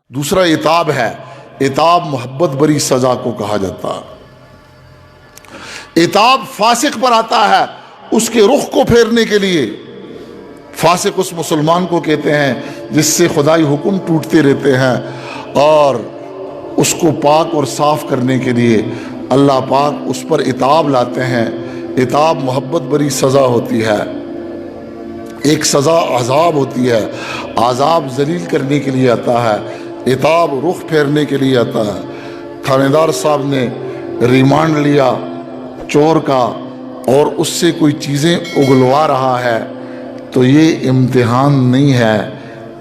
دوسرا عتاب ہے، عتاب محبت بری سزا کو کہا جاتا ہے۔ عتاب فاسق پر آتا ہے اس کے رخ کو پھیرنے کے لیے۔ فاسق اس مسلمان کو کہتے ہیں جس سے خدائی حکم ٹوٹتے رہتے ہیں، اور اس کو پاک اور صاف کرنے کے لیے اللہ پاک اس پر عتاب لاتے ہیں۔ عتاب محبت بری سزا ہوتی ہے۔ ایک سزا عذاب ہوتی ہے، عذاب ذلیل کرنے کے لیے آتا ہے، عتاب رخ پھیرنے کے لیے آتا ہے۔ تھانے دار صاحب نے ریمانڈ لیا چور کا اور اس سے کوئی چیزیں اگلوا رہا ہے، تو یہ امتحان نہیں ہے،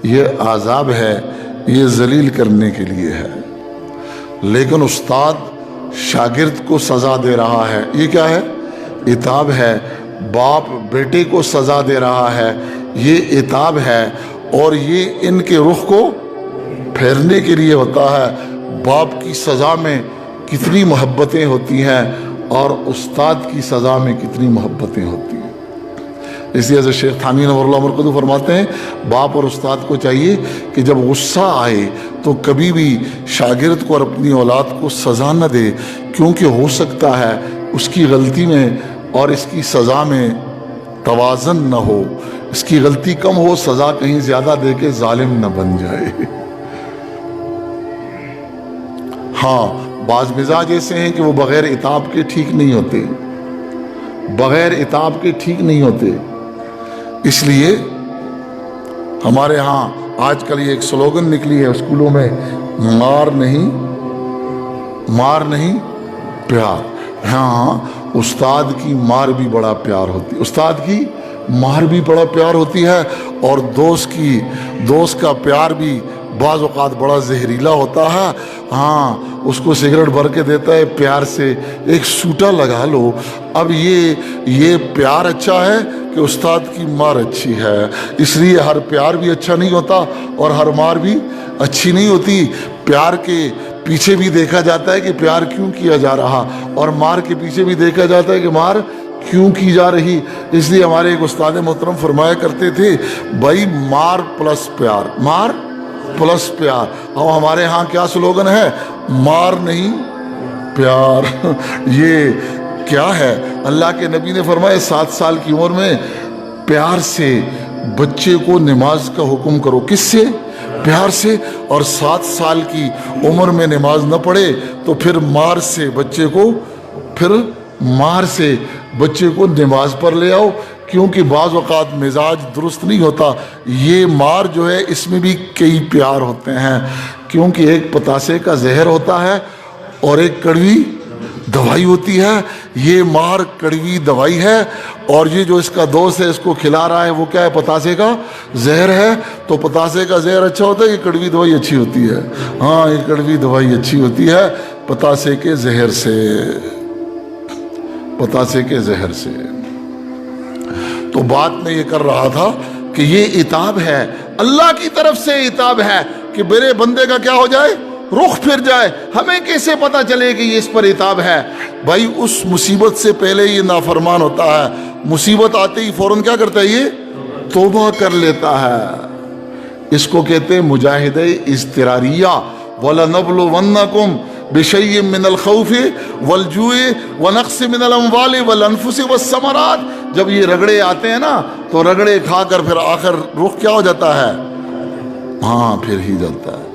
یہ عذاب ہے، یہ ذلیل کرنے کے لیے ہے۔ لیکن استاد شاگرد کو سزا دے رہا ہے، یہ کیا ہے؟ عتاب ہے۔ باپ بیٹے کو سزا دے رہا ہے، یہ عتاب ہے، اور یہ ان کے رخ کو پھیرنے کے لیے ہوتا ہے۔ باپ کی سزا میں کتنی محبتیں ہوتی ہیں اور استاد کی سزا میں کتنی محبتیں ہوتی ہیں۔ اس لیے حضرت شیخ تھانوی نور اللہ مرکزہ فرماتے ہیں باپ اور استاد کو چاہیے کہ جب غصہ آئے تو کبھی بھی شاگرد کو اور اپنی اولاد کو سزا نہ دے، کیونکہ ہو سکتا ہے اس کی غلطی میں اور اس کی سزا میں توازن نہ ہو، اس کی غلطی کم ہو، سزا کہیں زیادہ دے کے ظالم نہ بن جائے۔ ہاں، بعض مزاج ایسے ہیں کہ وہ بغیر عتاب کے ٹھیک نہیں ہوتے، بغیر عتاب کے ٹھیک نہیں ہوتے۔ اس لیے ہمارے ہاں آج کل یہ ایک سلوگن نکلی ہے اسکولوں میں، مار نہیں پیار۔ ہاں، استاد کی مار بھی بڑا پیار ہوتی ہے، استاد کی مار بھی بڑا پیار ہوتی ہے، اور دوست کا پیار بھی بعض اوقات بڑا زہریلا ہوتا ہے۔ ہاں، اس کو سگریٹ بھر کے دیتا ہے پیار سے، ایک سوٹا لگا لو۔ اب یہ پیار اچھا ہے کہ استاد کی مار اچھی ہے؟ اس لیے ہر پیار بھی اچھا نہیں ہوتا اور ہر مار بھی اچھی نہیں ہوتی۔ پیار کے پیچھے بھی دیکھا جاتا ہے کہ پیار کیوں کیا جا رہا، اور مار کے پیچھے بھی دیکھا جاتا ہے کہ مار کیوں کی جا رہی۔ اس لیے ہمارے ایک استاد محترم فرمایا کرتے تھے، بھائی مار پلس پیار، مار پلس پیار۔ اور ہمارے ہاں کیا سلوگن ہے؟ مار نہیں پیار۔ یہ کیا ہے؟ اللہ کے نبی نے فرمایا 7 سال کی عمر میں پیار سے بچے کو نماز کا حکم کرو۔ کس سے؟ پیار سے۔ اور 7 سال کی عمر میں نماز نہ پڑھے تو پھر مار سے بچے کو نماز پر لے آؤ، کیونکہ بعض اوقات مزاج درست نہیں ہوتا۔ یہ مار جو ہے اس میں بھی کئی پیار ہوتے ہیں، کیونکہ ایک پتاسے کا زہر ہوتا ہے اور ایک کڑوی دوائی ہوتی ہے۔ یہ مار کڑوی دوائی ہے، اور یہ جو اس کا دوست ہے اس کو کھلا رہا ہے وہ کیا ہے؟ پتاسے کا زہر ہے۔ تو پتاسے کا زہر اچھا ہوتا ہے، یہ کڑوی دوائی اچھی ہوتی ہے؟ ہاں، یہ کڑوی دوائی اچھی ہوتی ہے پتاسے کے زہر سے، پتاسے کے زہر سے۔ تو بات میں یہ کر رہا تھا کہ یہ عتاب ہے، اللہ کی طرف سے عتاب ہے کہ میرے بندے کا کیا ہو جائے؟ رخ پھر جائے۔ ہمیں کیسے پتا چلے کہ یہ اس پر عتاب ہے؟ بھائی اس مصیبت سے پہلے یہ نافرمان ہوتا ہے، مصیبت آتے ہی فوراً کیا کرتا ہے؟ یہ توبہ کر لیتا ہے۔ اس کو کہتے ہیں مجاہدہ اضطراریہ۔ وَلَنَبْلُوَنَّكُمْ بِشَيْءٍ مِّنَ الْخَوْفِ وَالْجُوعِ وَنَقْصٍ مِّنَ الْأَمْوَالِ وَالْأَنفُسِ وَالثَّمَرَاتِ۔ جب یہ رگڑے آتے ہیں نا تو رگڑے کھا کر پھر آخر رخ کیا ہو جاتا ہے؟ ہاں، پھر ہی جاتا ہے۔